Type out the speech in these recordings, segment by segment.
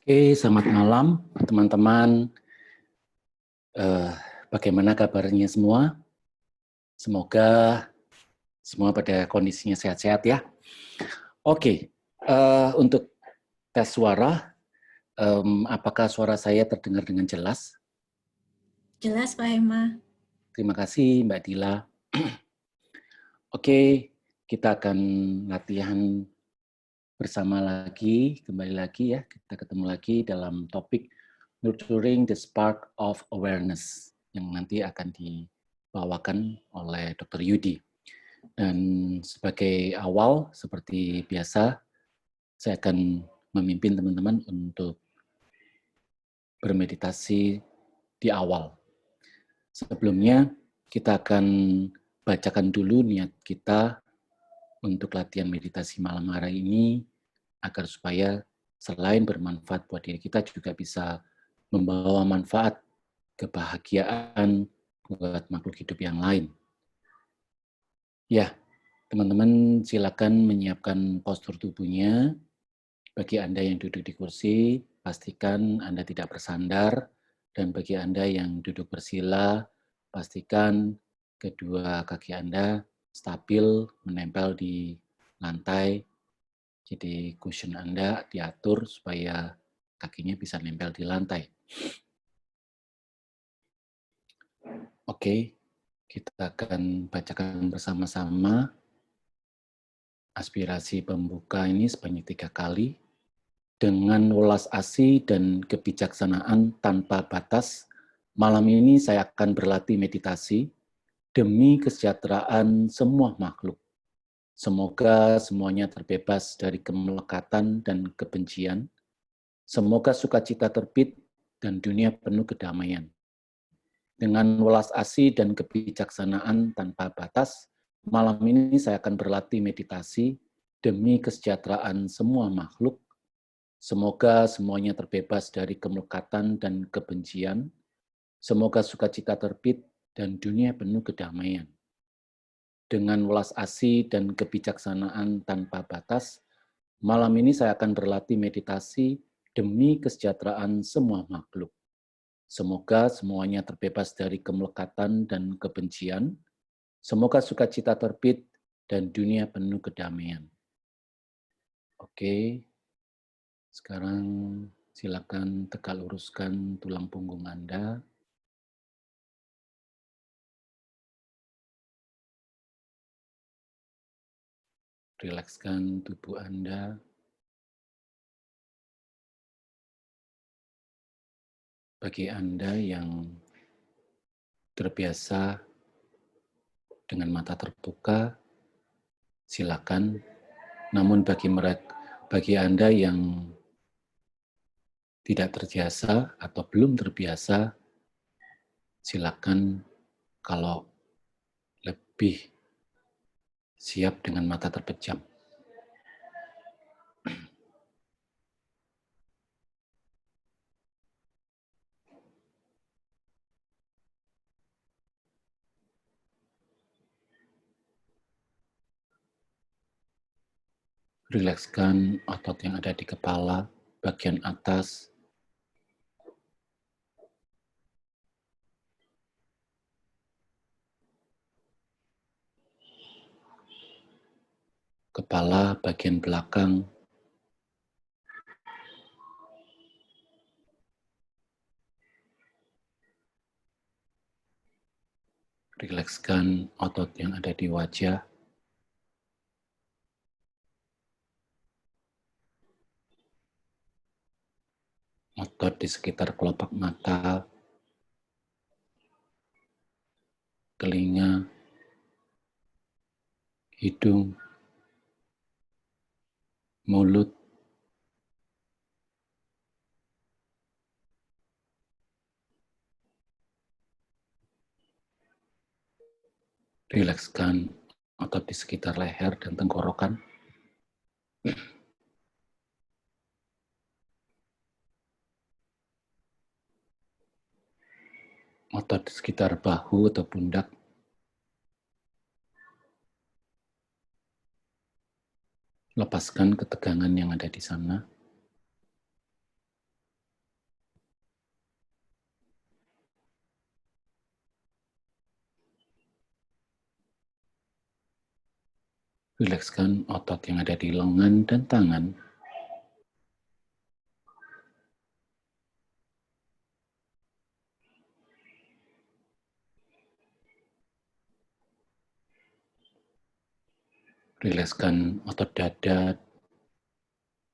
Oke, selamat malam teman-teman. Bagaimana kabarnya semua? Semoga semua pada kondisinya sehat-sehat ya. Oke, untuk tes suara, apakah suara saya terdengar dengan jelas? Jelas, Pak Hema. Terima kasih, Mbak Dila. Oke, kita akan latihan bersama lagi, kembali lagi ya. Kita ketemu lagi dalam topik Nurturing the Spark of Awareness yang nanti akan dibawakan oleh Dr. Yudi. Dan sebagai awal, seperti biasa, saya akan memimpin teman-teman untuk bermeditasi di awal. Sebelumnya, kita akan bacakan dulu niat kita untuk latihan meditasi malam hari ini, agar supaya selain bermanfaat buat diri kita, juga bisa membawa manfaat kebahagiaan buat makhluk hidup yang lain. Ya, teman-teman silakan menyiapkan postur tubuhnya. Bagi Anda yang duduk di kursi, pastikan Anda tidak bersandar. Dan bagi Anda yang duduk bersila, pastikan kedua kaki Anda stabil menempel di lantai. Jadi cushion Anda diatur supaya kakinya bisa nempel di lantai. Oke, kita akan bacakan bersama-sama aspirasi pembuka ini sebanyak 3 kali. Dengan welas asih dan kebijaksanaan tanpa batas, malam ini saya akan berlatih meditasi demi kesejahteraan semua makhluk. Semoga semuanya terbebas dari kemelekatan dan kebencian. Semoga sukacita terbit dan dunia penuh kedamaian. Dengan welas asih dan kebijaksanaan tanpa batas, malam ini saya akan berlatih meditasi demi kesejahteraan semua makhluk. Semoga semuanya terbebas dari kemelekatan dan kebencian. Semoga sukacita terbit dan dunia penuh kedamaian. Dengan welas asih dan kebijaksanaan tanpa batas, malam ini saya akan berlatih meditasi demi kesejahteraan semua makhluk. Semoga semuanya terbebas dari kemelekatan dan kebencian. Semoga sukacita terbit dan dunia penuh kedamaian. Oke, sekarang silakan tegak luruskan tulang punggung Anda. Rilekskan tubuh Anda. Bagi Anda yang terbiasa dengan mata terbuka, silakan. Namun bagi Anda yang tidak terbiasa atau belum terbiasa, silakan kalau lebih siap dengan mata terpejam. Rilekskan otot yang ada di kepala, bagian atas, kepala bagian belakang, rilekskan otot yang ada di wajah, otot di sekitar kelopak mata, telinga, hidung, mulut, rilekskan otot di sekitar leher dan tenggorokan, otot di sekitar bahu atau pundak, lepaskan ketegangan yang ada di sana. Rilekskan otot yang ada di lengan dan tangan. Rilekskan otot dada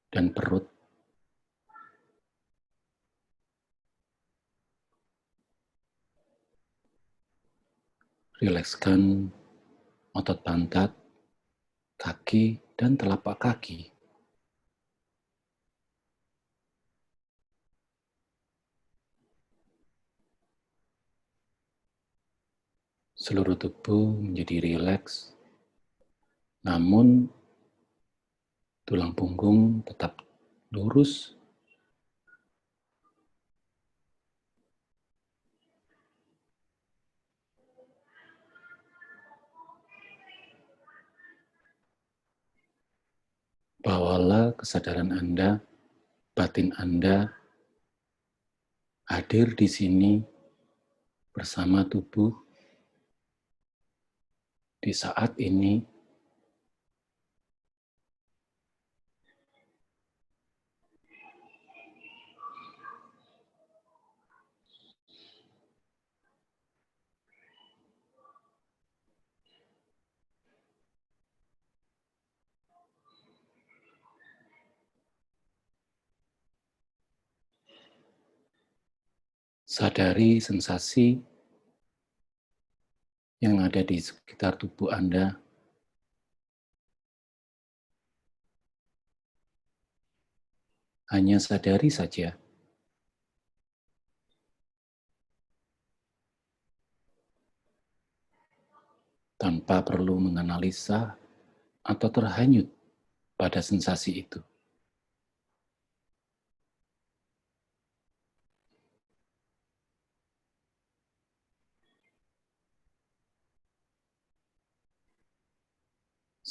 dan perut. Rilekskan otot pantat, kaki, dan telapak kaki. Seluruh tubuh menjadi rileks, namun tulang punggung tetap lurus. Bawalah kesadaran Anda, batin Anda hadir di sini bersama tubuh di saat ini. Sadari sensasi yang ada di sekitar tubuh Anda. Hanya sadari saja. Tanpa perlu menganalisa atau terhanyut pada sensasi itu.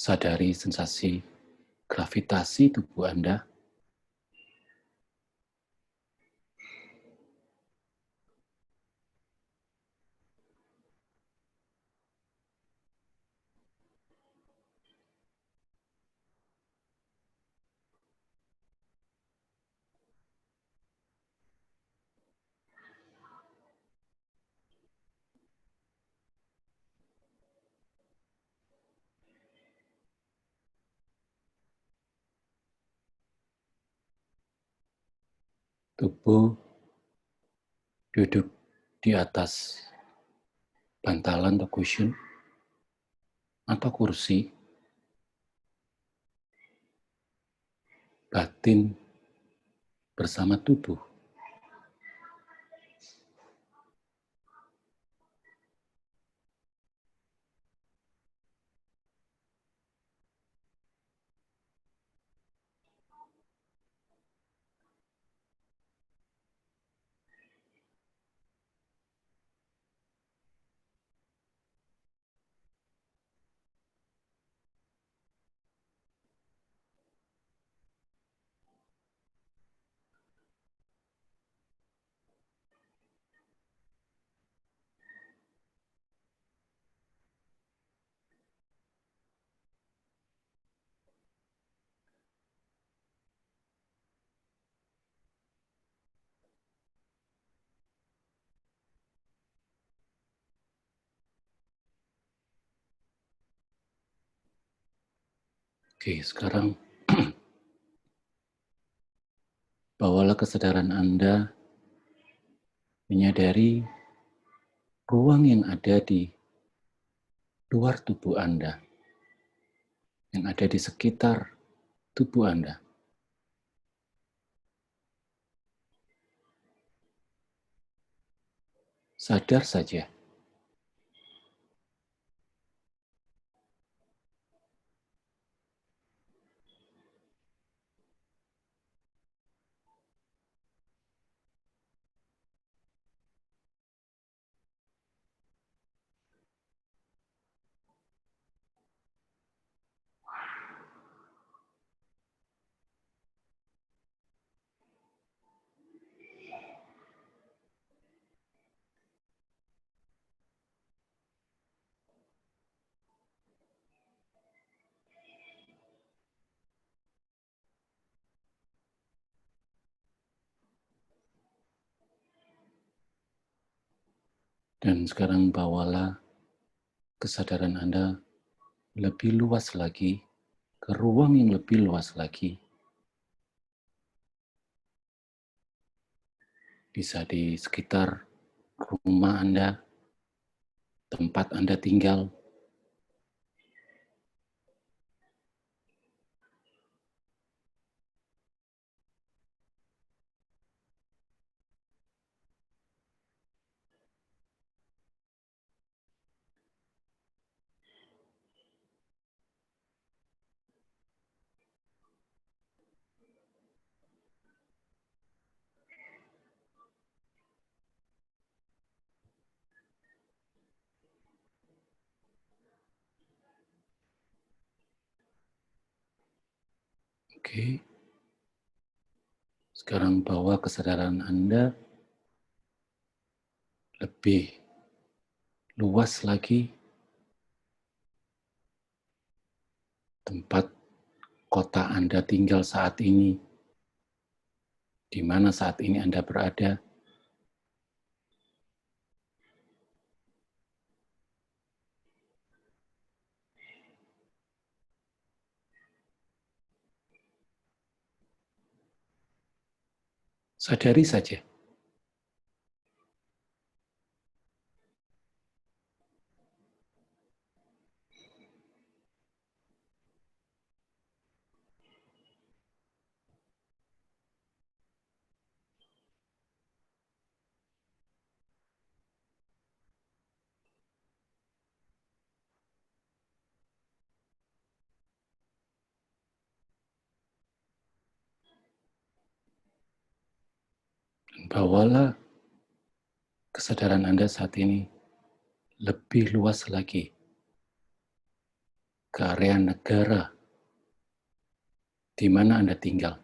Sadari sensasi gravitasi tubuh Anda. Tubuh duduk di atas bantalan atau cushion atau kursi. Batin bersama tubuh. Oke, sekarang bawalah kesadaran Anda menyadari ruang yang ada di luar tubuh Anda, yang ada di sekitar tubuh Anda. Sadar saja. Dan sekarang bawalah kesadaran Anda lebih luas lagi, ke ruang yang lebih luas lagi. Bisa di sekitar rumah Anda, tempat Anda tinggal. Oke. Sekarang bawa kesadaran Anda lebih luas lagi, tempat kota Anda tinggal saat ini, di mana saat ini Anda berada. Sadari saja. Dan bawalah kesadaran Anda saat ini lebih luas lagi ke area negara di mana Anda tinggal.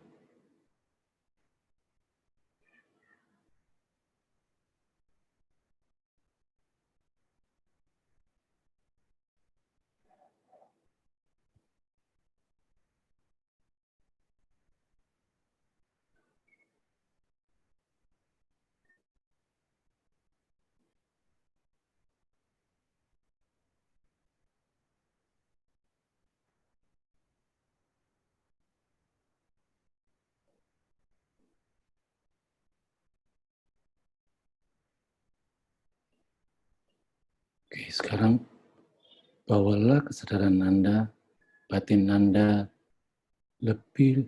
Oke, sekarang bawalah kesadaran Anda, batin Anda lebih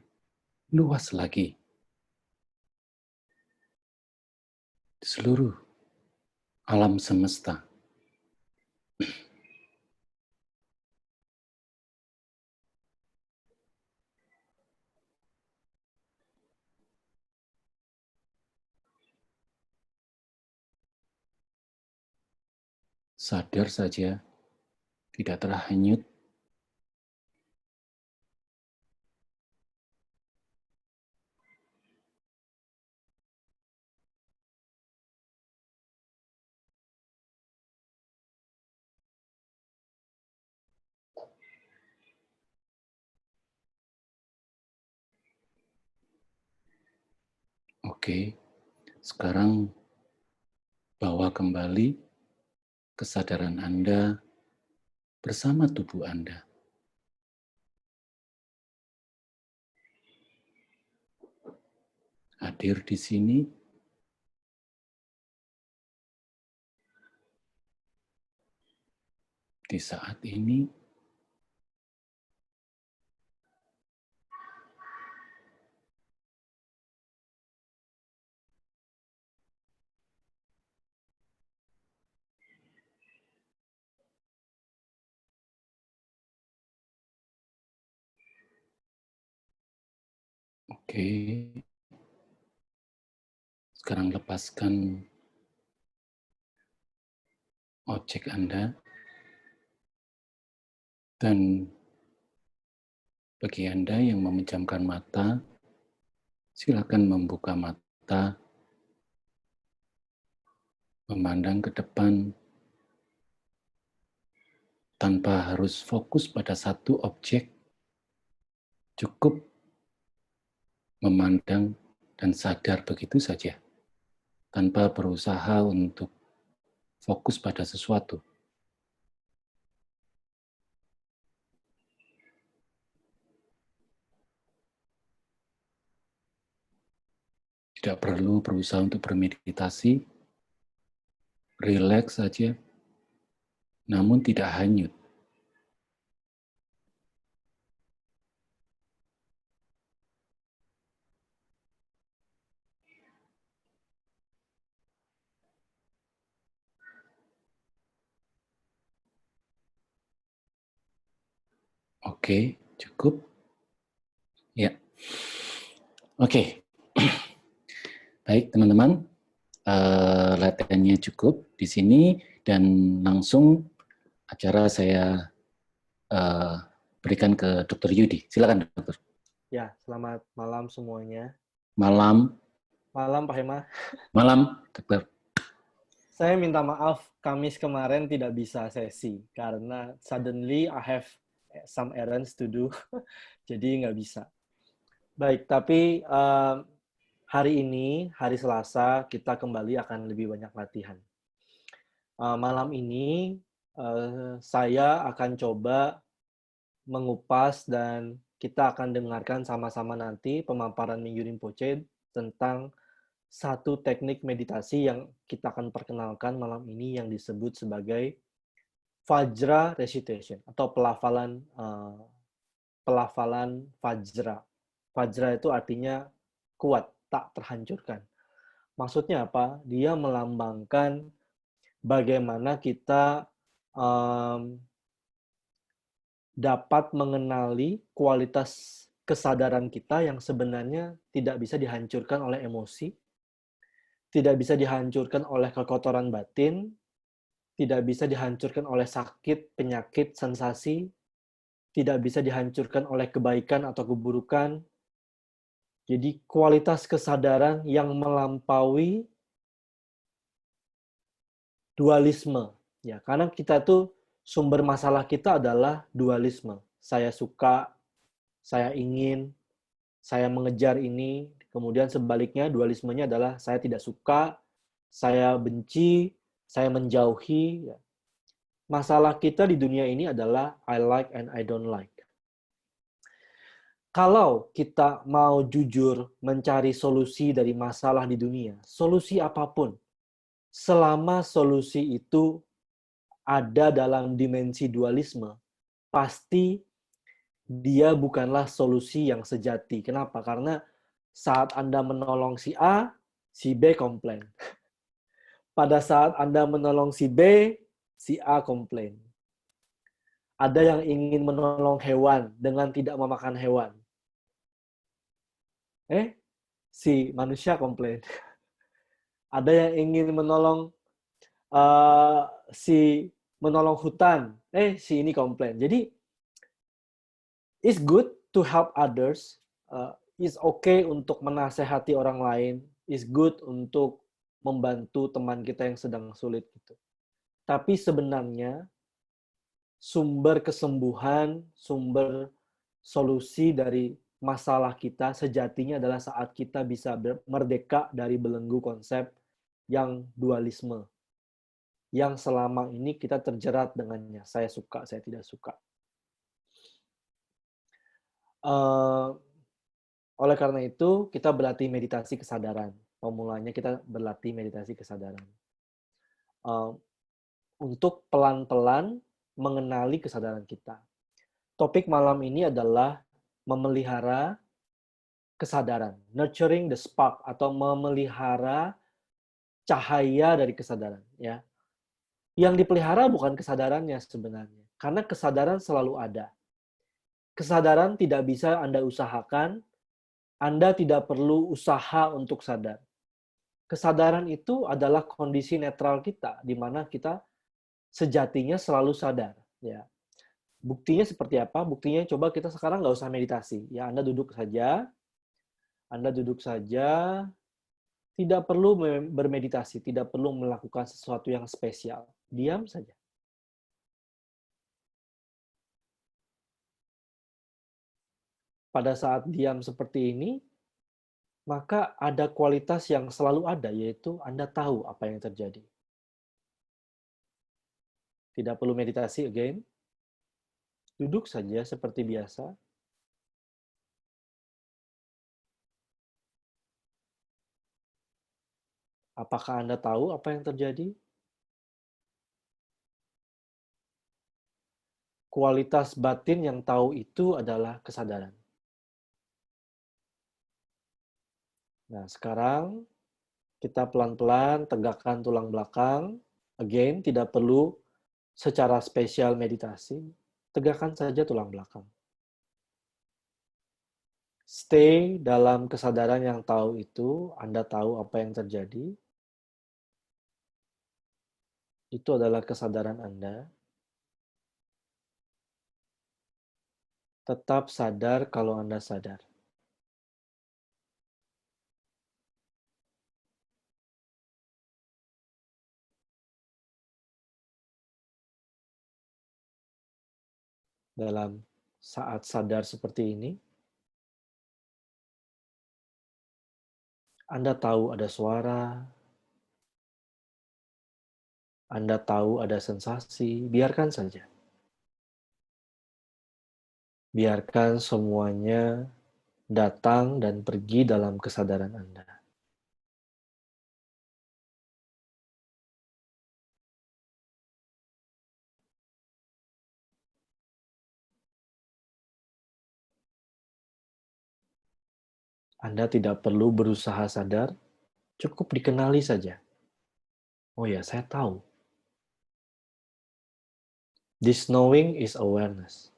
luas lagi di seluruh alam semesta. Sadar saja, tidak terhanyut. Oke, sekarang bawa kembali kesadaran Anda bersama tubuh Anda. Hadir di sini, di saat ini. Oke, sekarang lepaskan objek Anda dan bagi Anda yang memejamkan mata, silakan membuka mata, memandang ke depan tanpa harus fokus pada satu objek, cukup memandang dan sadar begitu saja, tanpa berusaha untuk fokus pada sesuatu. Tidak perlu berusaha untuk bermeditasi, rileks saja, namun tidak hanyut. Oke, cukup. Ya. Oke. Baik, teman-teman. Latihannya cukup di sini dan langsung acara saya berikan ke Dr. Yudi. Silakan, Dokter. Ya, selamat malam semuanya. Malam. Malam, Pak Hema. Malam, Dokter. Saya minta maaf, Kamis kemarin tidak bisa sesi, karena suddenly I have some errands to do, jadi nggak bisa. Baik, tapi hari ini, hari Selasa, kita kembali akan lebih banyak latihan. Malam ini, saya akan coba mengupas dan kita akan dengarkan sama-sama nanti pemaparan Mingyu Rinpoche tentang satu teknik meditasi yang kita akan perkenalkan malam ini yang disebut sebagai Vajra Recitation atau pelafalan Vajra. Vajra itu artinya kuat, tak terhancurkan. Maksudnya apa? Dia melambangkan bagaimana kita dapat mengenali kualitas kesadaran kita yang sebenarnya tidak bisa dihancurkan oleh emosi, tidak bisa dihancurkan oleh kekotoran batin, tidak bisa dihancurkan oleh sakit, penyakit, sensasi, tidak bisa dihancurkan oleh kebaikan atau keburukan. Jadi kualitas kesadaran yang melampaui dualisme. Ya, karena kita tuh sumber masalah kita adalah dualisme. Saya suka, saya ingin, saya mengejar ini, kemudian sebaliknya dualismenya adalah saya tidak suka, saya benci, saya menjauhi. Masalah kita di dunia ini adalah I like and I don't like. Kalau kita mau jujur mencari solusi dari masalah di dunia, solusi apapun, selama solusi itu ada dalam dimensi dualisme, pasti dia bukanlah solusi yang sejati. Kenapa? Karena saat Anda menolong si A, si B komplain. Pada saat Anda menolong si B, si A komplain. Ada yang ingin menolong hewan dengan tidak memakan hewan. Si manusia komplain. Ada yang ingin menolong menolong hutan. Si ini komplain. Jadi, it's good to help others. It's okay untuk menasehati orang lain. It's good untuk membantu teman kita yang sedang sulit gitu. Tapi sebenarnya sumber kesembuhan, sumber solusi dari masalah kita sejatinya adalah saat kita bisa merdeka dari belenggu konsep yang dualisme. Yang selama ini kita terjerat dengannya. Saya suka, saya tidak suka. Oleh karena itu, kita berlatih meditasi kesadaran. Pemulanya kita berlatih meditasi kesadaran. Untuk pelan-pelan mengenali kesadaran kita. Topik malam ini adalah memelihara kesadaran, nurturing the spark atau memelihara cahaya dari kesadaran. Ya, yang dipelihara bukan kesadarannya sebenarnya, karena kesadaran selalu ada. Kesadaran tidak bisa Anda usahakan, Anda tidak perlu usaha untuk sadar. Kesadaran itu adalah kondisi netral kita, di mana kita sejatinya selalu sadar. Ya. Buktinya seperti apa? Buktinya coba kita sekarang nggak usah meditasi. Ya, Anda duduk saja, tidak perlu bermeditasi, tidak perlu melakukan sesuatu yang spesial. Diam saja. Pada saat diam seperti ini, maka ada kualitas yang selalu ada, yaitu Anda tahu apa yang terjadi. Tidak perlu meditasi again. Duduk saja seperti biasa. Apakah Anda tahu apa yang terjadi? Kualitas batin yang tahu itu adalah kesadaran. Nah, sekarang kita pelan-pelan tegakkan tulang belakang. Again, tidak perlu secara spesial meditasi. Tegakkan saja tulang belakang. Stay dalam kesadaran yang tahu itu. Anda tahu apa yang terjadi. Itu adalah kesadaran Anda. Tetap sadar kalau Anda sadar. Dalam saat sadar seperti ini, Anda tahu ada suara, Anda tahu ada sensasi, biarkan saja. Biarkan semuanya datang dan pergi dalam kesadaran Anda. Anda tidak perlu berusaha sadar, cukup dikenali saja. Oh ya, saya tahu. This knowing is awareness.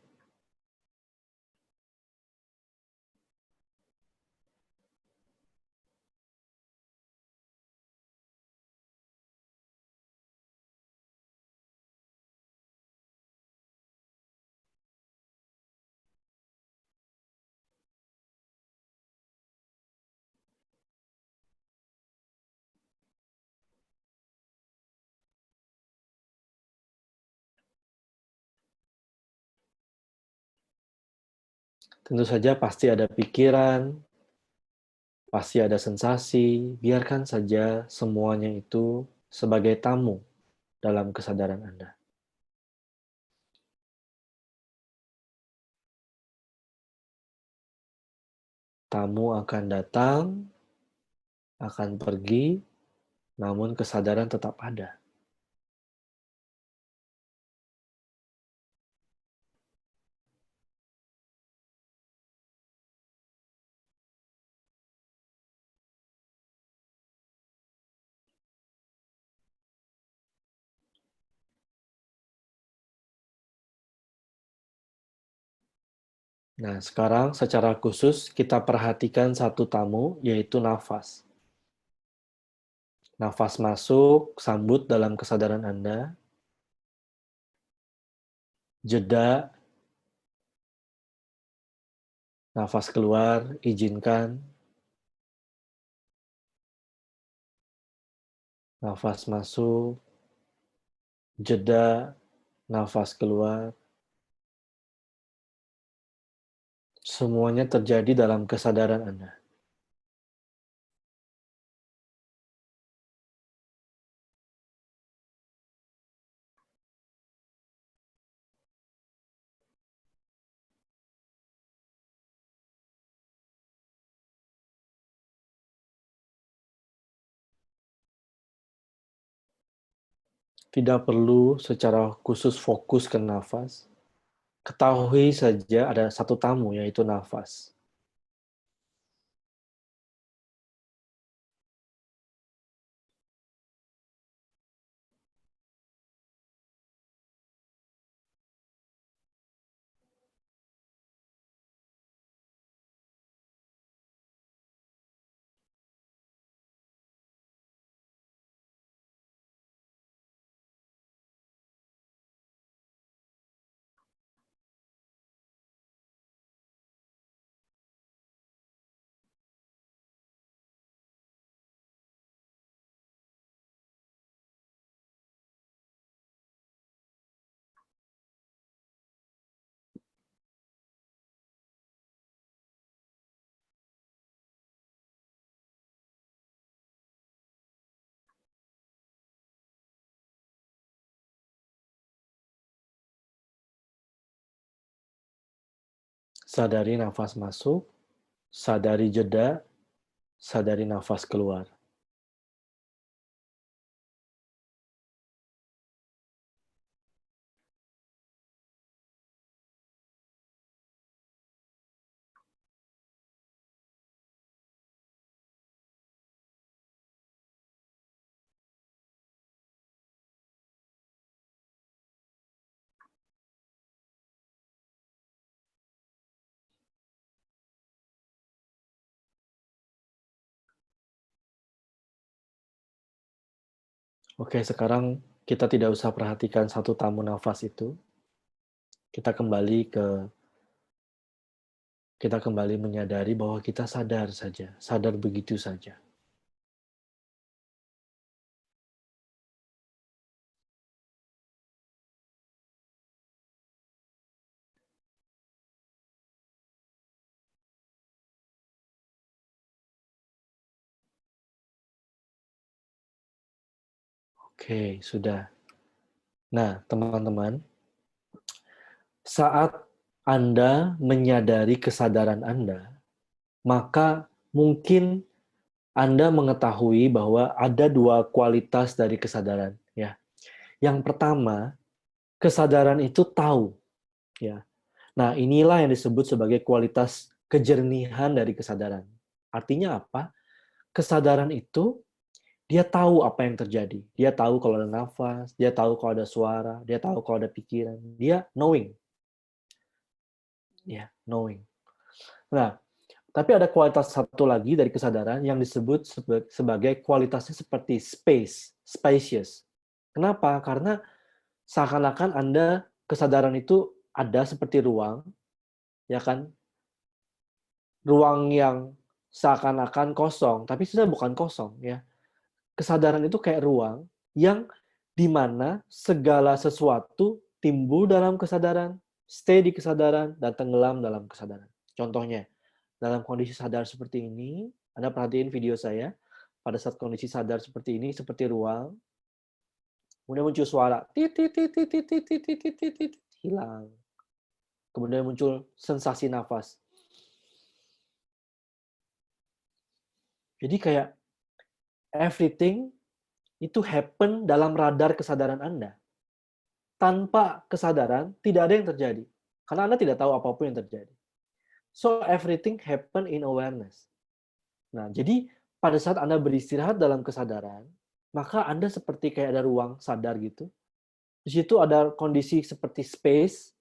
Tentu saja pasti ada pikiran, pasti ada sensasi, biarkan saja semuanya itu sebagai tamu dalam kesadaran Anda. Tamu akan datang, akan pergi, namun kesadaran tetap ada. Nah, sekarang secara khusus kita perhatikan satu tamu, yaitu nafas. Nafas masuk, sambut dalam kesadaran Anda. Jeda, nafas keluar, izinkan. Nafas masuk, jeda, nafas keluar. Semuanya terjadi dalam kesadaran Anda. Tidak perlu secara khusus fokus ke nafas. Ketahui saja ada satu tamu, yaitu nafas. Sadari nafas masuk, sadari jeda, sadari nafas keluar. Oke, sekarang kita tidak usah perhatikan satu tamu nafas itu. Kita kembali menyadari bahwa kita sadar saja, sadar begitu saja. Oke, sudah. Nah, teman-teman, saat Anda menyadari kesadaran Anda, maka mungkin Anda mengetahui bahwa ada dua kualitas dari kesadaran. Ya, yang pertama, kesadaran itu tahu. Ya, nah inilah yang disebut sebagai kualitas kejernihan dari kesadaran. Artinya apa? Kesadaran itu dia tahu apa yang terjadi. Dia tahu kalau ada nafas, dia tahu kalau ada suara, dia tahu kalau ada pikiran. Dia knowing. Ya, knowing. Nah, tapi ada kualitas satu lagi dari kesadaran yang disebut sebagai kualitasnya seperti spacious. Kenapa? Karena seakan-akan Anda kesadaran itu ada seperti ruang, ya kan? Ruang yang seakan-akan kosong, tapi sebenarnya bukan kosong, ya. Kesadaran itu kayak ruang yang di mana segala sesuatu timbul dalam kesadaran, stay di kesadaran, dan tenggelam dalam kesadaran. Contohnya, dalam kondisi sadar seperti ini, Anda perhatiin video saya, pada saat kondisi sadar seperti ini, seperti ruang, kemudian muncul suara, hilang. Kemudian muncul sensasi nafas. Jadi kayak everything itu happen dalam radar kesadaran Anda. Tanpa kesadaran, tidak ada yang terjadi. Karena Anda tidak tahu apapun yang terjadi. So, everything happen in awareness. Nah, jadi pada saat Anda beristirahat dalam kesadaran, maka Anda seperti kayak ada ruang sadar gitu. Di situ ada kondisi seperti space,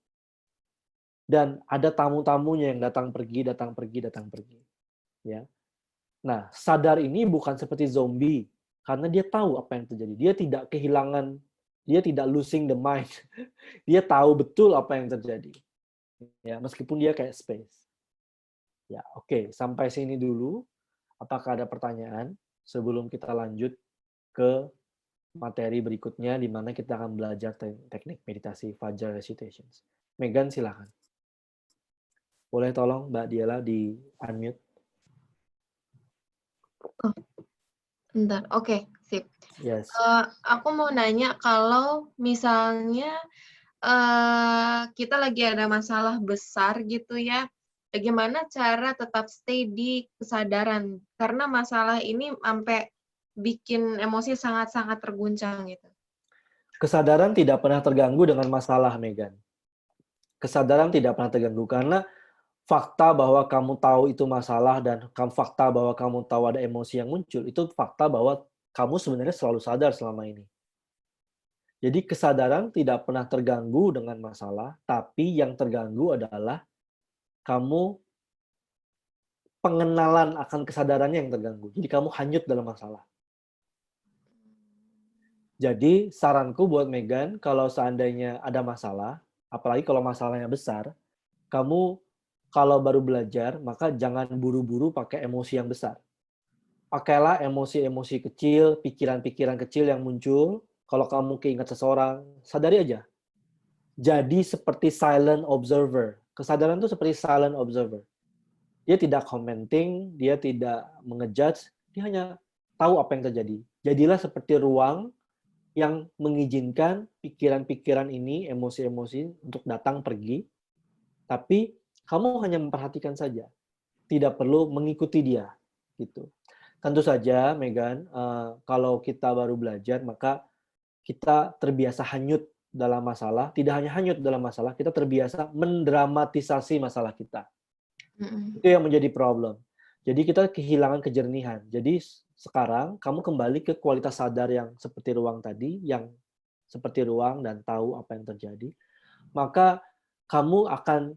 dan ada tamu-tamunya yang datang pergi, datang pergi, datang pergi. Ya. Nah, sadar ini bukan seperti zombie, karena dia tahu apa yang terjadi. Dia tidak kehilangan, dia tidak losing the mind. Dia tahu betul apa yang terjadi. Ya, meskipun dia kayak space. Ya, oke, sampai sini dulu. Apakah ada pertanyaan sebelum kita lanjut ke materi berikutnya di mana kita akan belajar teknik meditasi Fajar Recitations. Megan, silakan. Boleh tolong Mbak Diela di unmute? Oh, bentar. Oke, sip. Yes. Aku mau nanya kalau misalnya kita lagi ada masalah besar gitu ya, bagaimana cara tetap stay di kesadaran? Karena masalah ini sampai bikin emosi sangat-sangat terguncang gitu. Kesadaran tidak pernah terganggu dengan masalah, Megan. Kesadaran tidak pernah terganggu karena fakta bahwa kamu tahu itu masalah dan fakta bahwa kamu tahu ada emosi yang muncul, itu fakta bahwa kamu sebenarnya selalu sadar selama ini. Jadi kesadaran tidak pernah terganggu dengan masalah, tapi yang terganggu adalah kamu pengenalan akan kesadarannya yang terganggu. Jadi kamu hanyut dalam masalah. Jadi saranku buat Megan, kalau seandainya ada masalah, apalagi kalau masalahnya besar, kamu kalau baru belajar, maka jangan buru-buru pakai emosi yang besar. Pakailah emosi-emosi kecil, pikiran-pikiran kecil yang muncul. Kalau kamu keingat seseorang, sadari aja. Jadi seperti silent observer. Kesadaran itu seperti silent observer. Dia tidak commenting, dia tidak mengejudge, dia hanya tahu apa yang terjadi. Jadilah seperti ruang yang mengizinkan pikiran-pikiran ini, emosi-emosi untuk datang pergi, tapi Kamu hanya memperhatikan saja, tidak perlu mengikuti dia, gitu. Tentu saja, Megan, kalau kita baru belajar, maka kita terbiasa hanyut dalam masalah. Tidak hanya hanyut dalam masalah, kita terbiasa mendramatisasi masalah kita. Itu yang menjadi problem. Jadi kita kehilangan kejernihan. Jadi sekarang kamu kembali ke kualitas sadar yang seperti ruang tadi, yang seperti ruang dan tahu apa yang terjadi. Maka kamu akan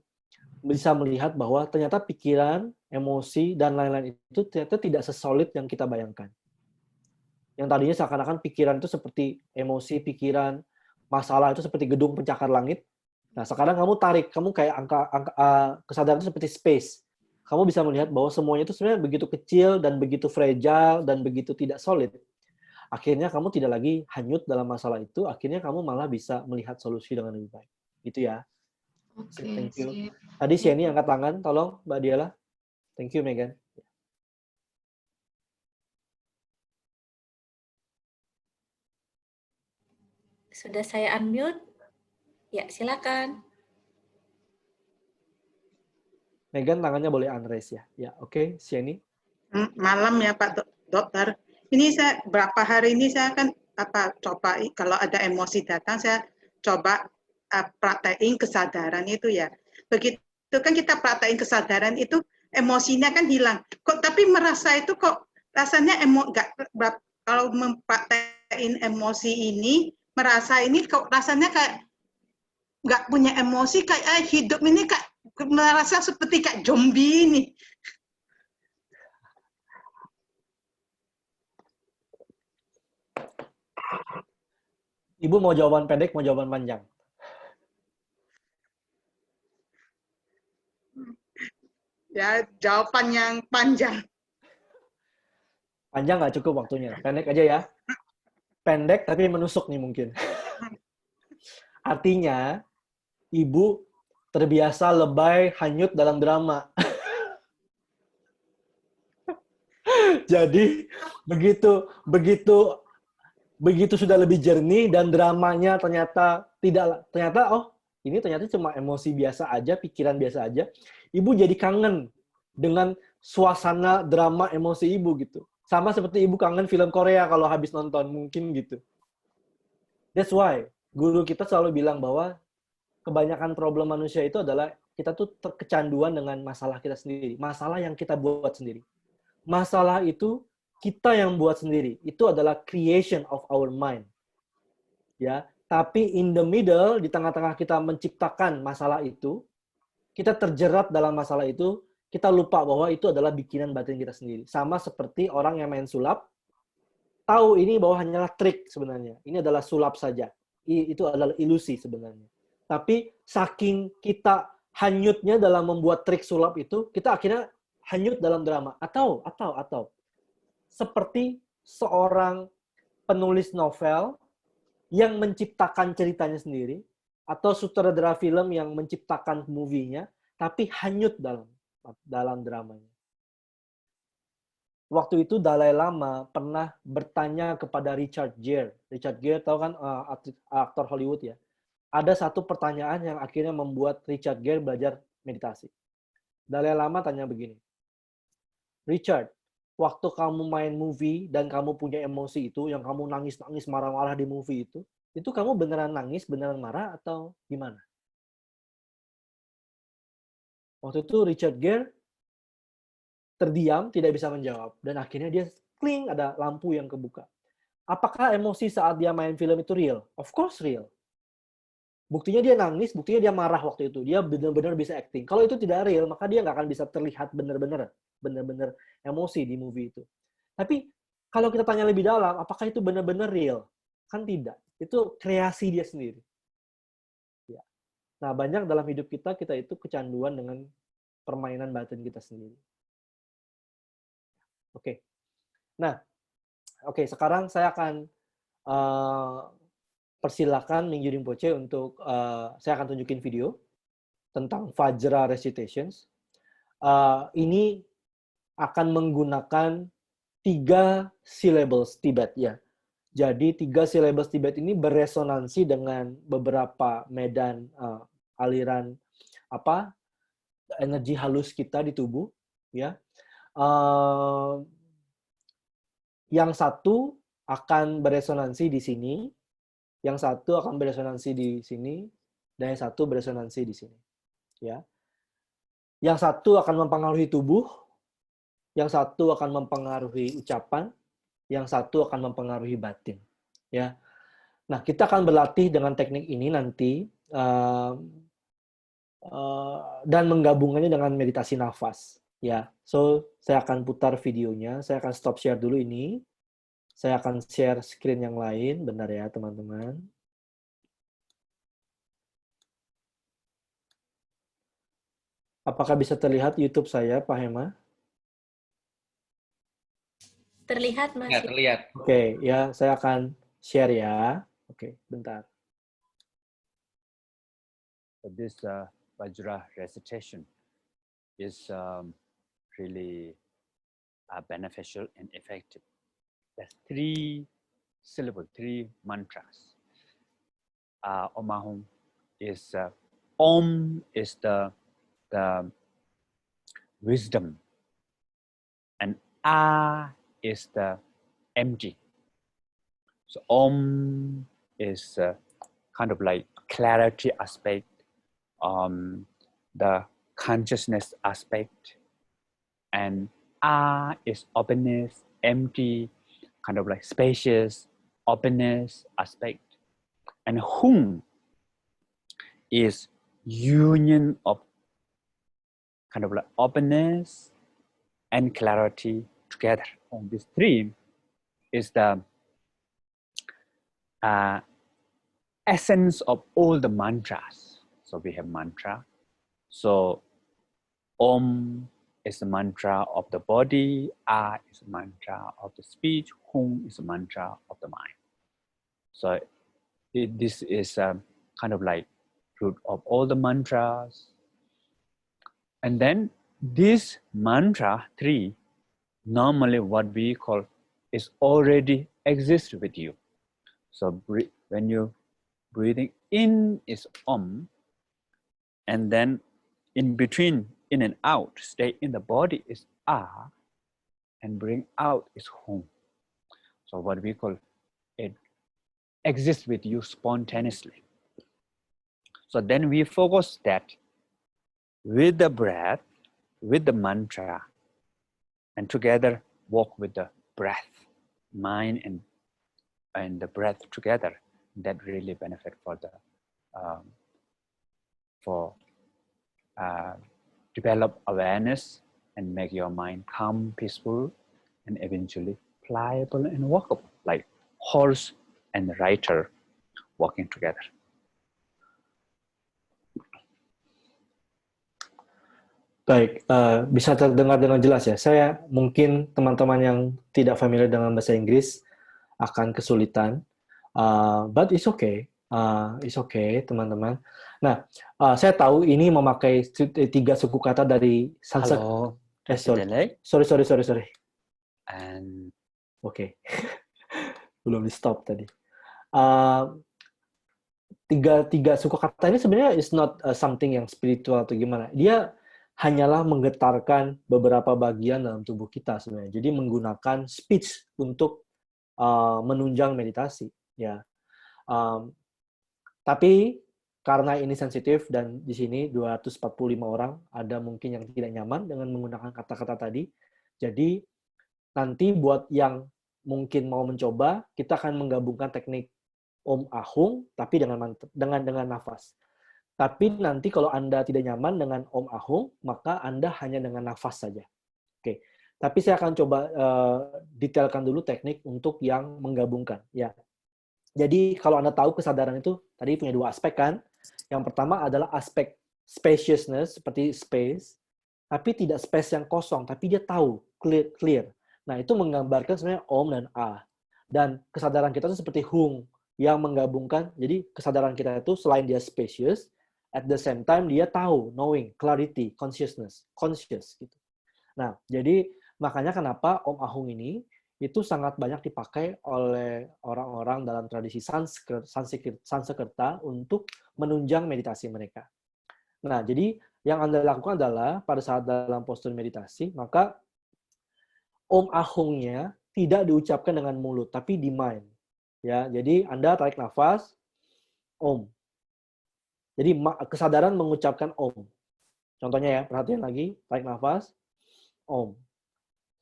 bisa melihat bahwa ternyata pikiran, emosi, dan lain-lain itu ternyata tidak sesolid yang kita bayangkan. Yang tadinya seakan-akan pikiran itu seperti emosi, pikiran, masalah itu seperti gedung pencakar langit. Nah, sekarang kamu tarik, kamu kayak kesadaran itu seperti space. Kamu bisa melihat bahwa semuanya itu sebenarnya begitu kecil dan begitu fragile dan begitu tidak solid. Akhirnya kamu tidak lagi hanyut dalam masalah itu, akhirnya kamu malah bisa melihat solusi dengan lebih baik. Gitu ya. Oke, Thank you. sip. Tadi Sieni angkat tangan, tolong Mbak Diala. Thank you, Megan. Sudah saya unmute. Ya, silakan. Megan tangannya boleh unraise ya. Ya, oke, Sieni. Malam ya Pak Dokter. Ini saya berapa hari ini saya kan coba kalau ada emosi datang saya coba praktekin kesadaran itu ya. Begitu kan kita praktekin kesadaran itu emosinya kan hilang. Kok tapi merasa itu kok rasanya kalau mempraktekin emosi ini merasa ini kok rasanya kayak nggak punya emosi, kayak hidup ini kayak merasa seperti kayak zombie ini. Ibu mau jawaban pendek, mau jawaban panjang? Ya, jawaban yang panjang. Panjang nggak cukup waktunya. Pendek aja ya. Pendek tapi menusuk nih mungkin. Artinya, Ibu terbiasa lebay, hanyut dalam drama. Jadi, begitu sudah lebih jernih dan dramanya ternyata ini ternyata cuma emosi biasa aja, pikiran biasa aja. Ibu jadi kangen dengan suasana drama emosi Ibu gitu. Sama seperti Ibu kangen film Korea kalau habis nonton, mungkin gitu. That's why guru kita selalu bilang bahwa kebanyakan problem manusia itu adalah kita tuh kecanduan dengan masalah kita sendiri. Masalah yang kita buat sendiri. Masalah itu kita yang buat sendiri. Itu adalah creation of our mind. Ya, tapi in the middle, di tengah-tengah kita menciptakan masalah itu, kita terjerat dalam masalah itu, kita lupa bahwa itu adalah bikinan batin kita sendiri. Sama seperti orang yang main sulap, tahu ini bahwa hanyalah trik sebenarnya. Ini adalah sulap saja. Itu adalah ilusi sebenarnya. Tapi saking kita hanyutnya dalam membuat trik sulap itu, kita akhirnya hanyut dalam drama. Atau seperti seorang penulis novel yang menciptakan ceritanya sendiri, atau sutradara film yang menciptakan movie-nya, tapi hanyut dalam dramanya. Waktu itu Dalai Lama pernah bertanya kepada Richard Gere. Richard Gere tahu kan aktor Hollywood ya. Ada satu pertanyaan yang akhirnya membuat Richard Gere belajar meditasi. Dalai Lama tanya begini, Richard, waktu kamu main movie dan kamu punya emosi itu, yang kamu nangis-nangis, marah-marah di movie itu kamu beneran nangis, beneran marah, atau gimana? Waktu itu Richard Gere terdiam, tidak bisa menjawab. Dan akhirnya dia, kling, ada lampu yang kebuka. Apakah emosi saat dia main film itu real? Of course real. Buktinya dia nangis, buktinya dia marah waktu itu. Dia benar-benar bisa acting. Kalau itu tidak real, maka dia nggak akan bisa terlihat benar-benar emosi di movie itu. Tapi kalau kita tanya lebih dalam, apakah itu benar-benar real? Kan tidak. Itu kreasi dia sendiri. Ya. Nah, banyak dalam hidup kita itu kecanduan dengan permainan batin kita sendiri. Oke. Nah, sekarang saya akan persilakan Mingyu Rinpoche untuk saya akan tunjukin video tentang Vajra Recitations. Ini akan menggunakan 3 syllables Tibet ya. Jadi 3 syllables Tibet ini beresonansi dengan beberapa medan aliran energi halus kita di tubuh, ya. Yang satu akan beresonansi di sini, yang satu akan beresonansi di sini, dan yang satu beresonansi di sini, ya. Yang satu akan mempengaruhi tubuh, yang satu akan mempengaruhi ucapan, yang satu akan mempengaruhi batin, ya. Nah, kita akan berlatih dengan teknik ini nanti dan menggabungkannya dengan meditasi nafas, ya. So, saya akan putar videonya, saya akan stop share dulu ini. Saya akan share screen yang lain, bentar ya teman-teman. Apakah bisa terlihat YouTube saya, Pak Hema? Terlihat, Mas. Ya, terlihat. Oke, ya, saya akan share ya. Oke, bentar. This Vajra recitation is really beneficial and effective. There's 3 syllables, 3 mantras. Om Ahum is Om is the wisdom, and A is the empty. So Om is kind of like clarity aspect, the consciousness aspect, and A is openness, empty, kind of like spacious, openness aspect. And Hum is union of kind of like openness and clarity together. On this 3 is the essence of all the mantras. So we have mantra. So Om is the mantra of the body, A is the mantra of the speech, Hum is the mantra of the mind. So this is kind of like root of all the mantras. And then this mantra 3, normally what we call is already exists with you. So when you breathing in is Om, and then in between, in and out, stay in the body is A, and bring out is Hum. So what we call it exists with you spontaneously. So then we focus that with the breath, with the mantra, and together walk with the breath, mind and the breath together. That really benefit for the develop awareness and make your mind calm, peaceful, and eventually pliable and walkable, like horse and rider walking together. Baik, bisa terdengar dengan jelas ya. Saya mungkin teman-teman yang tidak familiar dengan bahasa Inggris akan kesulitan, but it's okay, teman-teman. Nah, saya tahu ini memakai 3 suku kata dari Hello, sorry. And Oke. Belum di stop tadi. Tiga suku kata ini sebenarnya is not something yang spiritual atau gimana. Dia hanyalah menggetarkan beberapa bagian dalam tubuh kita sebenarnya. Jadi menggunakan speech untuk menunjang meditasi, ya. Tapi karena ini sensitif dan di sini 245 orang ada mungkin yang tidak nyaman dengan menggunakan kata-kata tadi. Jadi nanti buat yang mungkin mau mencoba, kita akan menggabungkan teknik Om Ahung tapi dengan nafas. Tapi nanti kalau Anda tidak nyaman dengan Om Ahung, maka Anda hanya dengan nafas saja. Oke. Tapi saya akan coba detailkan dulu teknik untuk yang menggabungkan, ya. Jadi kalau Anda tahu kesadaran itu tadi punya 2 aspek kan? Yang pertama adalah aspek spaciousness, seperti space, tapi tidak space yang kosong, tapi dia tahu, clear. Nah, itu menggambarkan sebenarnya Om dan A. Dan kesadaran kita itu seperti Hung, yang menggabungkan, jadi kesadaran kita itu selain dia spacious, at the same time dia tahu, knowing, clarity, conscious gitu. Nah, jadi makanya kenapa Om Ahung ini itu sangat banyak dipakai oleh orang-orang dalam tradisi Sanskerta untuk menunjang meditasi mereka. Nah, jadi Yang Anda lakukan adalah pada saat dalam postur meditasi, maka Om Ahungnya tidak diucapkan dengan mulut, tapi di mind. Ya, jadi Anda tarik nafas, Om. Jadi kesadaran mengucapkan Om. Contohnya ya, perhatian lagi, tarik nafas, Om.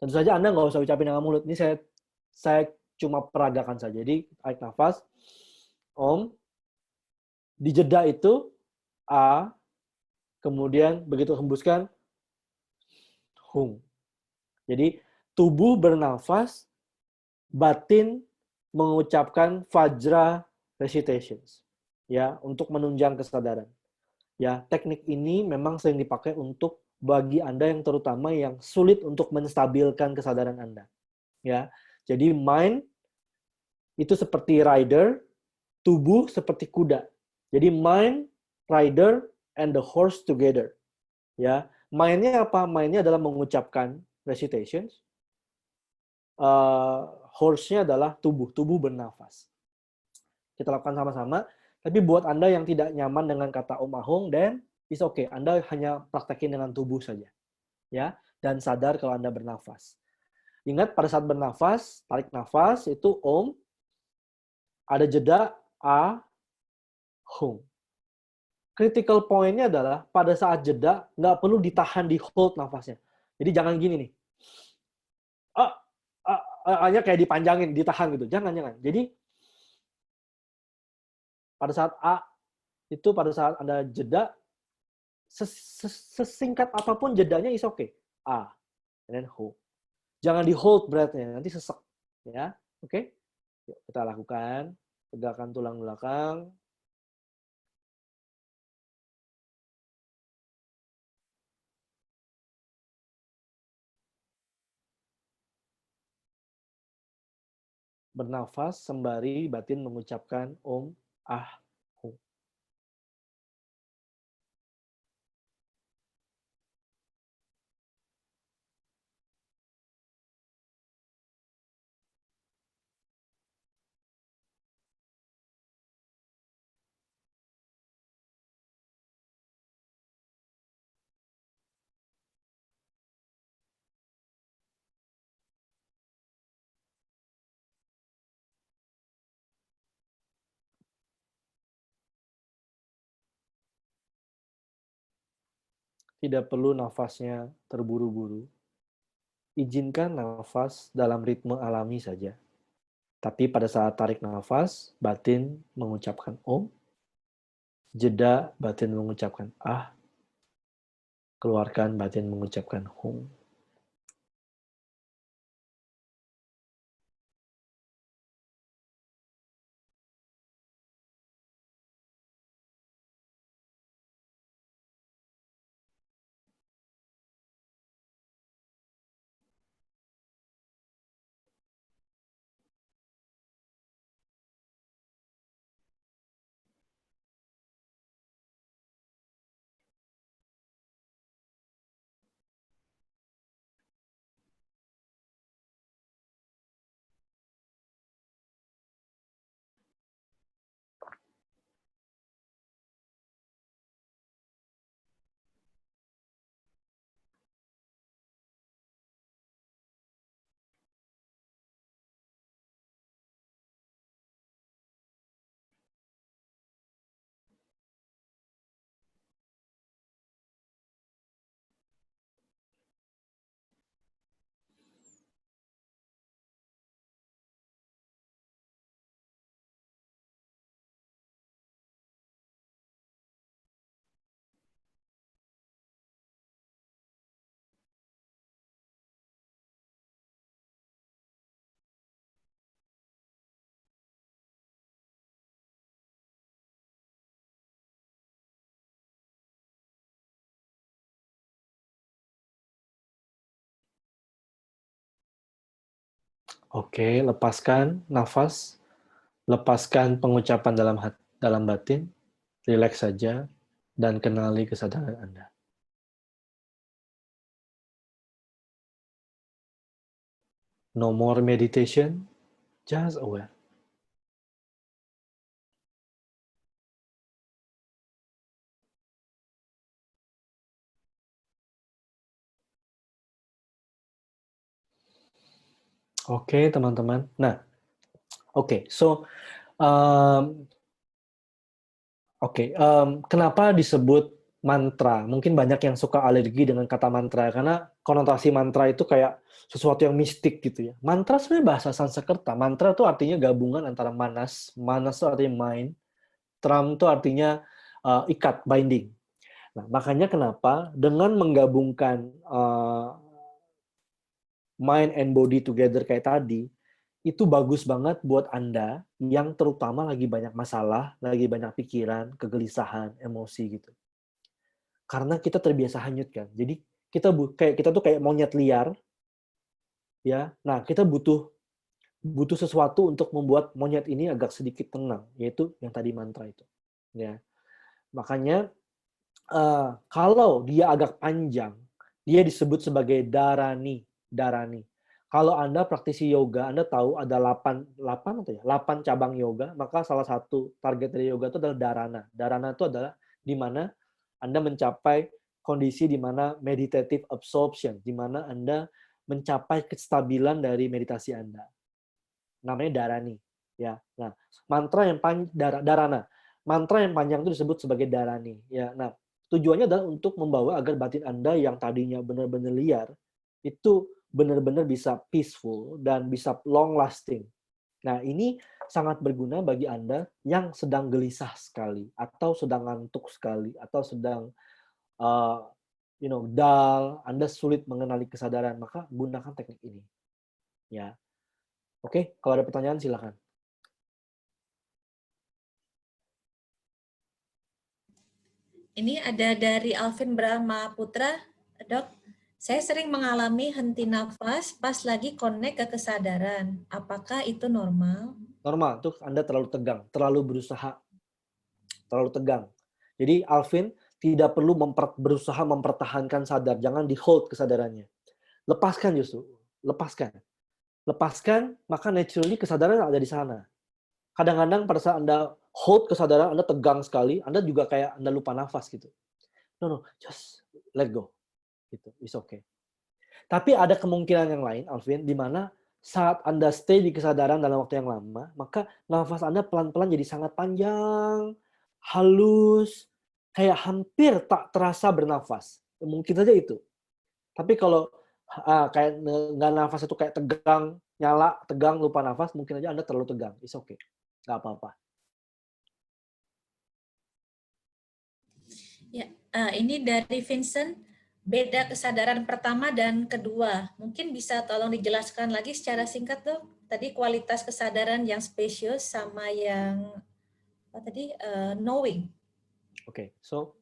Tentu saja Anda nggak usah ucapin dengan mulut. Ini saya cuma peragakan saja. Jadi tarik nafas, Om. Di jeda itu A, kemudian begitu hembuskan Hung. Jadi tubuh bernafas, batin mengucapkan Vajra recitations, ya, untuk menunjang kesadaran. Ya, teknik ini memang sering dipakai untuk bagi Anda yang terutama yang sulit untuk menstabilkan kesadaran Anda. Ya, jadi mind itu seperti rider, tubuh seperti kuda. Jadi mind, rider, and the horse together. Ya, mind-nya apa? Mind-nya adalah mengucapkan recitations. Horse-nya adalah tubuh bernafas. Kita lakukan sama-sama. Tapi buat Anda yang tidak nyaman dengan kata Om Ahung, then it's okay. Anda hanya praktekin dengan tubuh saja. Ya, dan sadar kalau Anda bernafas. Ingat pada saat bernafas, tarik nafas itu Om, ada jeda A, Hung. Critical point-nya adalah pada saat jeda nggak perlu ditahan di hold nafasnya. Jadi jangan gini nih. Hanya kayak dipanjangin, ditahan gitu. Jangan. Jadi pada saat A itu pada saat Anda jeda, sesingkat apapun jedanya is okay. A, and then hold. Jangan di hold breath-nya, nanti sesek. Ya, oke? Yuk, kita lakukan. Tegakkan tulang belakang. Bernafas sembari batin mengucapkan Om, Ah, Hum. Tidak perlu nafasnya terburu-buru. Izinkan nafas dalam ritme alami saja. Tapi pada saat tarik nafas, batin mengucapkan Om. Jeda, batin mengucapkan Ah. Keluarkan, batin mengucapkan Hum. Oke, lepaskan nafas, lepaskan pengucapan dalam batin, rileks saja, dan kenali kesadaran Anda. No more meditation, just aware. Oke, teman-teman. Nah, oke. So, um, kenapa disebut mantra? Mungkin banyak yang suka alergi dengan kata mantra karena konotasi mantra itu kayak sesuatu yang mistik gitu ya. Mantra sebenarnya bahasa Sanskerta. Mantra itu artinya gabungan antara manas, manas itu artinya mind, tram itu artinya ikat, binding. Nah, makanya kenapa dengan menggabungkan mind and body together kayak tadi, itu bagus banget buat Anda yang terutama lagi banyak masalah, lagi banyak pikiran, kegelisahan, emosi gitu. Karena kita terbiasa hanyut kan. Jadi kita tuh kayak monyet liar, ya. Nah, kita butuh sesuatu untuk membuat monyet ini agak sedikit tenang, yaitu yang tadi mantra itu. Ya. Makanya kalau dia agak panjang, dia disebut sebagai dharani. Dharani. Kalau Anda praktisi yoga, Anda tahu ada 8 cabang yoga, maka salah satu target dari yoga itu adalah dharana. Dharana itu adalah di mana Anda mencapai kondisi di mana meditative absorption, di mana Anda mencapai kestabilan dari meditasi Anda. Namanya dharani. Ya. Nah, dharana. Mantra yang panjang itu disebut sebagai dharani. Ya. Nah, tujuannya adalah untuk membawa agar batin Anda yang tadinya benar-benar liar, itu benar-benar bisa peaceful dan bisa long lasting. Nah, ini sangat berguna bagi Anda yang sedang gelisah sekali, atau sedang ngantuk sekali, atau sedang dull, Anda sulit mengenali kesadaran, maka gunakan teknik ini. Ya. Oke, kalau ada pertanyaan silakan. Ini ada dari Alvin Brahma Putra, Dok. Saya sering mengalami henti nafas pas lagi connect ke kesadaran. Apakah itu normal? Normal, tuh Anda terlalu tegang, terlalu berusaha, terlalu tegang. Jadi Alvin tidak perlu berusaha mempertahankan sadar, jangan di-hold kesadarannya. Lepaskan justru, lepaskan. Lepaskan, maka naturally kesadaran ada di sana. Kadang-kadang pada saat Anda hold kesadaran, Anda tegang sekali, Anda juga kayak Anda lupa nafas gitu. No, just let go. Gitu, it's okay. Tapi ada kemungkinan yang lain, Alvin, di mana saat Anda stay di kesadaran dalam waktu yang lama, maka nafas Anda pelan-pelan jadi sangat panjang, halus, kayak hampir tak terasa bernafas. Mungkin saja itu. Tapi kalau kayak nggak nafas itu kayak tegang, nyala, tegang, lupa nafas, mungkin aja Anda terlalu tegang. It's okay. Nggak apa-apa. Ya, ini dari Vincent. Beda kesadaran pertama dan kedua. Mungkin bisa tolong dijelaskan lagi secara singkat, Dok. Tadi kualitas kesadaran yang spacious sama yang knowing. Oke, so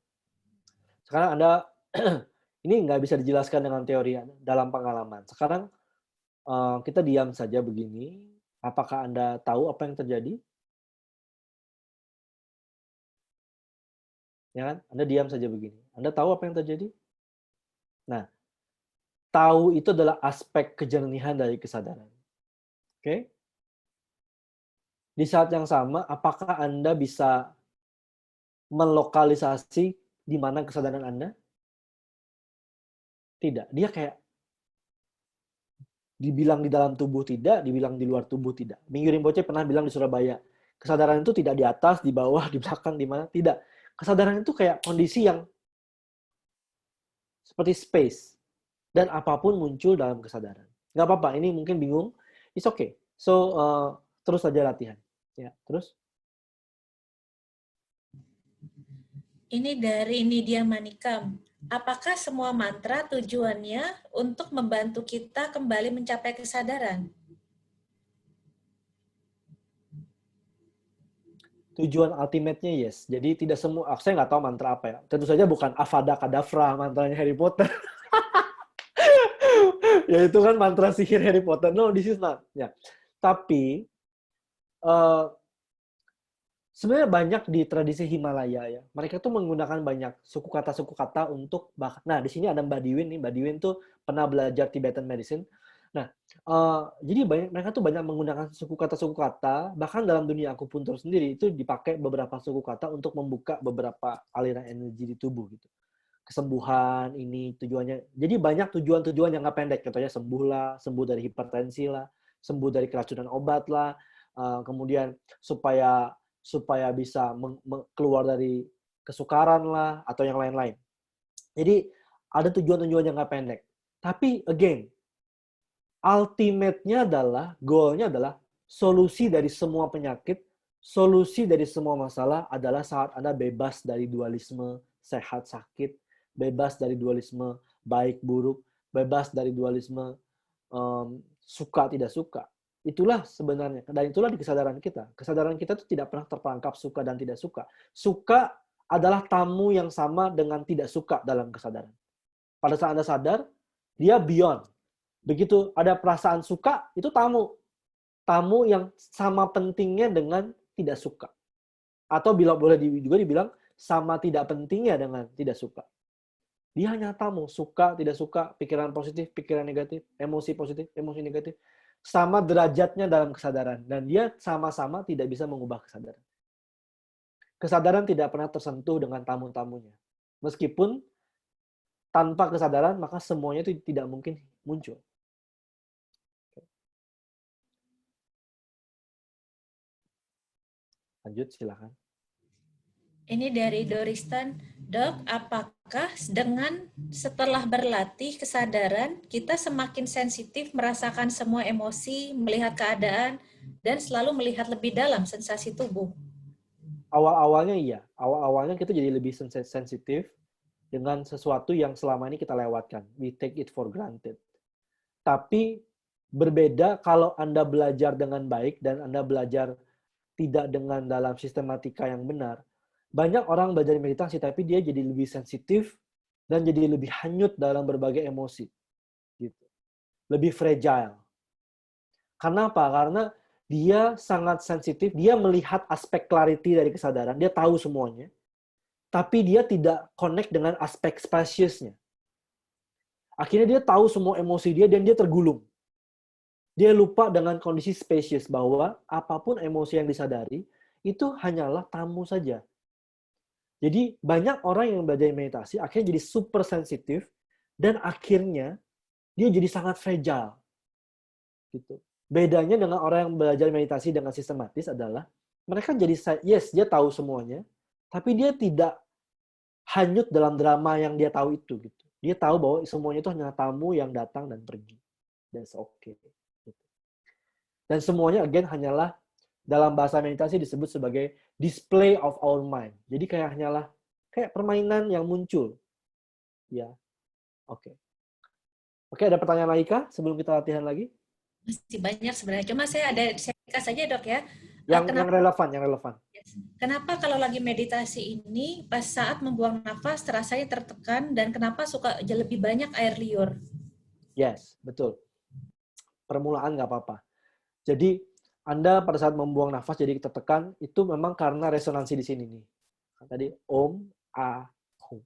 sekarang Anda ini nggak bisa dijelaskan dengan teori dalam pengalaman. Sekarang kita diam saja begini. Apakah Anda tahu apa yang terjadi? Ya kan? Anda diam saja begini. Anda tahu apa yang terjadi? Nah, tahu itu adalah aspek kejernihan dari kesadaran. Oke? Di saat yang sama, apakah Anda bisa melokalisasi di mana kesadaran Anda? Tidak. Dia kayak dibilang di dalam tubuh tidak, dibilang di luar tubuh tidak. Minggu Rinpoche pernah bilang di Surabaya, kesadaran itu tidak di atas, di bawah, di belakang, di mana. Tidak. Kesadaran itu kayak kondisi yang seperti space. Dan apapun muncul dalam kesadaran. Nggak apa-apa, ini mungkin bingung. It's okay. So, terus saja latihan. Ya, terus? Ini dari Nidia Manikam. Apakah semua mantra tujuannya untuk membantu kita kembali mencapai kesadaran? Tujuan ultimate-nya yes. Jadi tidak semua, saya nggak tahu mantra apa ya. Tentu saja bukan Avada Kedavra, mantranya Harry Potter. Ya itu kan mantra sihir Harry Potter. No, this is not. Ya. Tapi sebenarnya banyak di tradisi Himalaya ya. Mereka tuh menggunakan banyak suku kata untuk nah di sini ada Mbak Diwin nih. Mbak Diwin tuh pernah belajar Tibetan medicine. Nah, jadi mereka tuh banyak menggunakan suku kata bahkan dalam dunia akupuntur sendiri itu dipakai beberapa suku kata untuk membuka beberapa aliran energi di tubuh gitu. Kesembuhan ini tujuannya. Jadi banyak tujuan-tujuan yang nggak pendek. Contohnya sembuh dari hipertensi lah, sembuh dari keracunan obat lah, kemudian supaya bisa keluar dari kesukaran lah, atau yang lain-lain. Jadi ada tujuan-tujuan jangka pendek. Tapi again, ultimate-nya adalah, goal-nya adalah solusi dari semua penyakit, solusi dari semua masalah adalah saat Anda bebas dari dualisme sehat sakit, bebas dari dualisme baik buruk, bebas dari dualisme suka tidak suka. Itulah sebenarnya, dan itulah di kesadaran kita. Kesadaran kita itu tidak pernah terperangkap suka dan tidak suka. Suka adalah tamu yang sama dengan tidak suka dalam kesadaran. Pada saat Anda sadar, dia beyond. Begitu ada perasaan suka, itu tamu. Tamu yang sama pentingnya dengan tidak suka. Atau boleh juga dibilang sama tidak pentingnya dengan tidak suka. Dia hanya tamu, suka, tidak suka, pikiran positif, pikiran negatif, emosi positif, emosi negatif. Sama derajatnya dalam kesadaran. Dan dia sama-sama tidak bisa mengubah kesadaran. Kesadaran tidak pernah tersentuh dengan tamu-tamunya. Meskipun tanpa kesadaran, maka semuanya itu tidak mungkin muncul. Lanjut, silakan. Ini dari Doristan, Dok, apakah dengan setelah berlatih kesadaran, kita semakin sensitif merasakan semua emosi, melihat keadaan, dan selalu melihat lebih dalam sensasi tubuh? Awal-awalnya iya. Awal-awalnya kita jadi lebih sensitif dengan sesuatu yang selama ini kita lewatkan. We take it for granted. Tapi berbeda kalau Anda belajar dengan baik dan Anda belajar tidak dengan dalam sistematika yang benar. Banyak orang belajar meditasi, tapi dia jadi lebih sensitif dan jadi lebih hanyut dalam berbagai emosi. Gitu. Lebih fragile. Karena apa? Karena dia sangat sensitif, dia melihat aspek clarity dari kesadaran, dia tahu semuanya, tapi dia tidak connect dengan aspek spaciousnya. Akhirnya dia tahu semua emosi dia dan dia tergulung. Dia lupa dengan kondisi spacious, bahwa apapun emosi yang disadari, itu hanyalah tamu saja. Jadi banyak orang yang belajar meditasi akhirnya jadi super sensitif dan akhirnya dia jadi sangat fragile. Gitu. Bedanya dengan orang yang belajar meditasi dengan sistematis adalah mereka jadi yes, dia tahu semuanya, tapi dia tidak hanyut dalam drama yang dia tahu itu gitu. Dia tahu bahwa semuanya itu hanya tamu yang datang dan pergi. That's okay. Gitu. Dan semuanya again hanyalah dalam bahasa meditasi disebut sebagai display of our mind. Jadi hanyalah kayak permainan yang muncul. Ya. Oke. Oke, ada pertanyaan lagi kah sebelum kita latihan lagi? Masih banyak sebenarnya. Cuma saya kasih saja, Dok, ya. Yang relevan. Kenapa kalau lagi meditasi ini pas saat membuang nafas terasanya tertekan dan kenapa suka lebih banyak air liur? Yes, betul. Permulaan nggak apa-apa. Jadi Anda pada saat membuang nafas jadi tertekan, itu memang karena resonansi di sini nih. Tadi Om, A, Hum.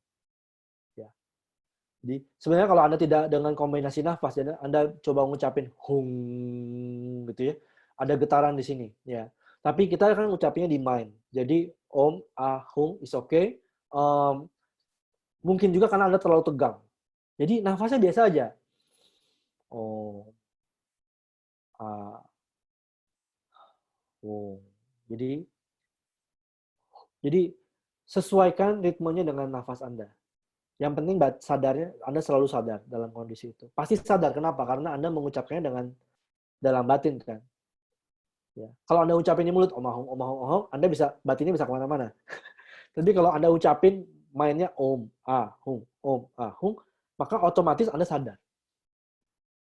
Ya. Jadi sebenarnya kalau Anda tidak dengan kombinasi nafas, jadi Anda coba ngucapin Hum gitu ya, ada getaran di sini. Ya. Tapi kita kan ngucapinnya di mind. Jadi Om, A, Hum is okay. Mungkin juga karena Anda terlalu tegang. Jadi nafasnya biasa aja. Om, A, Hum. Jadi sesuaikan ritmenya dengan nafas Anda. Yang penting sadarnya, Anda selalu sadar dalam kondisi itu. Pasti sadar, kenapa? Karena Anda mengucapkannya dengan dalam batin kan. Ya. Kalau Anda ucapin di mulut, om, Anda batinnya bisa kemana-mana. Tapi kalau Anda ucapin mainnya om, ahum, maka otomatis Anda sadar.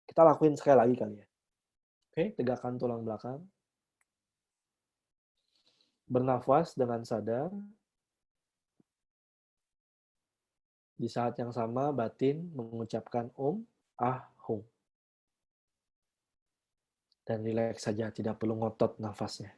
Kita lakuin sekali lagi kali ya. Oke, tegakkan tulang belakang. Bernafas dengan sadar. Di saat yang sama, batin mengucapkan om, ahum. Dan rileks saja, tidak perlu ngotot nafasnya.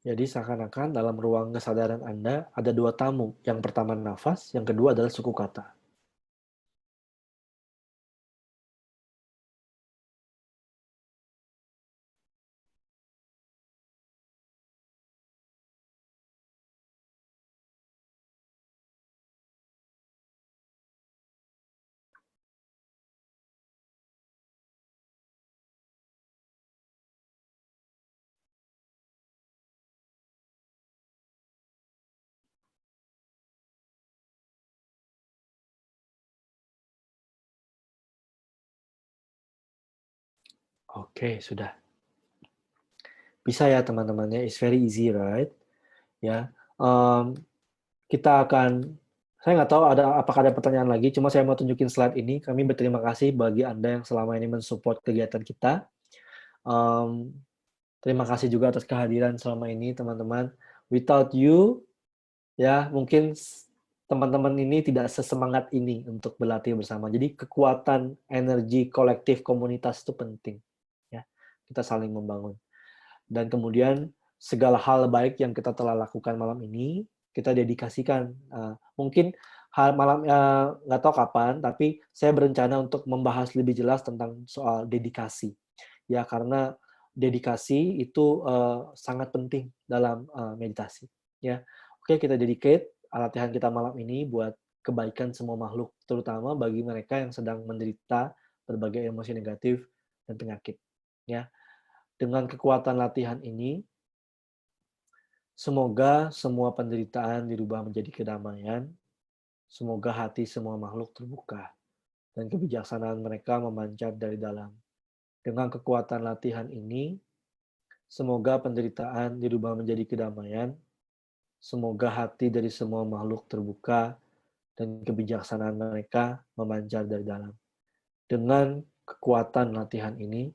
Jadi seakan-akan dalam ruang kesadaran Anda ada dua tamu. Yang pertama nafas, yang kedua adalah suku kata. Oke, sudah. Bisa ya teman-temannya, it's very easy, right? Ya, kita akan, saya nggak tahu apakah ada pertanyaan lagi, cuma saya mau tunjukin slide ini. Kami berterima kasih bagi Anda yang selama ini mensupport kegiatan kita. Terima kasih juga atas kehadiran selama ini, teman-teman. Without you, ya mungkin teman-teman ini tidak sesemangat ini untuk berlatih bersama. Jadi kekuatan energi kolektif komunitas itu penting. Ya, kita saling membangun. Dan kemudian segala hal baik yang kita telah lakukan malam ini, kita dedikasikan. Mungkin malam nggak tahu kapan, tapi saya berencana untuk membahas lebih jelas tentang soal dedikasi. Ya, karena dedikasi itu sangat penting dalam meditasi. Ya, oke, kita dedicate latihan kita malam ini buat kebaikan semua makhluk, terutama bagi mereka yang sedang menderita berbagai emosi negatif dan penyakit. Ya, dengan kekuatan latihan ini, semoga semua penderitaan dirubah menjadi kedamaian, semoga hati semua makhluk terbuka, dan kebijaksanaan mereka memancar dari dalam. Dengan kekuatan latihan ini, semoga penderitaan dirubah menjadi kedamaian, semoga hati dari semua makhluk terbuka, dan kebijaksanaan mereka memancar dari dalam. Dengan kekuatan latihan ini,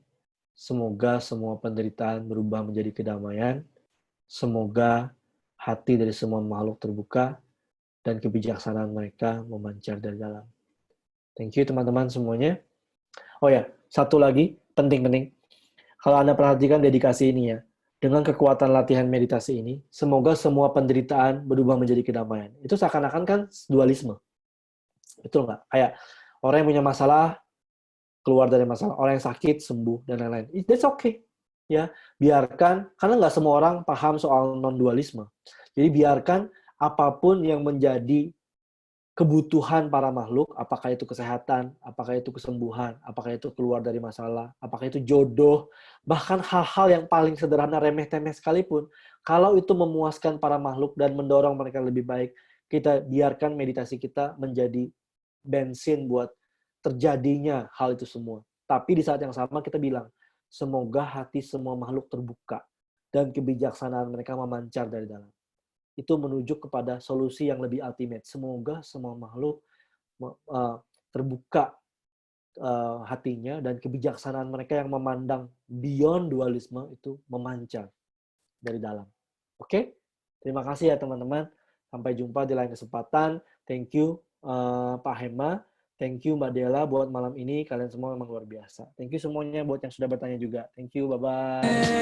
semoga semua penderitaan berubah menjadi kedamaian, semoga hati dari semua makhluk terbuka, dan kebijaksanaan mereka memancar dari dalam. Thank you teman-teman semuanya. Oh ya, satu lagi, penting-penting. Kalau Anda perhatikan dedikasi ini ya, dengan kekuatan latihan meditasi ini, semoga semua penderitaan berubah menjadi kedamaian. Itu seakan-akan kan dualisme. Betul nggak? Kayak orang yang punya masalah, keluar dari masalah. Orang yang sakit, sembuh, dan lain-lain. That's okay. Ya, biarkan, karena nggak semua orang paham soal non-dualisme. Jadi biarkan apapun yang menjadi kebutuhan para makhluk, apakah itu kesehatan, apakah itu kesembuhan, apakah itu keluar dari masalah, apakah itu jodoh, bahkan hal-hal yang paling sederhana, remeh-temeh sekalipun, kalau itu memuaskan para makhluk dan mendorong mereka lebih baik, kita biarkan meditasi kita menjadi bensin buat terjadinya hal itu semua. Tapi di saat yang sama kita bilang, semoga hati semua makhluk terbuka dan kebijaksanaan mereka memancar dari dalam. Itu menuju kepada solusi yang lebih ultimate. Semoga semua makhluk terbuka hatinya dan kebijaksanaan mereka yang memandang beyond dualisme itu memancar dari dalam. Oke? Terima kasih ya teman-teman. Sampai jumpa di lain kesempatan. Thank you Pak Hema. Thank you Mbak Della buat malam ini. Kalian semua memang luar biasa. Thank you semuanya buat yang sudah bertanya juga. Thank you. Bye-bye.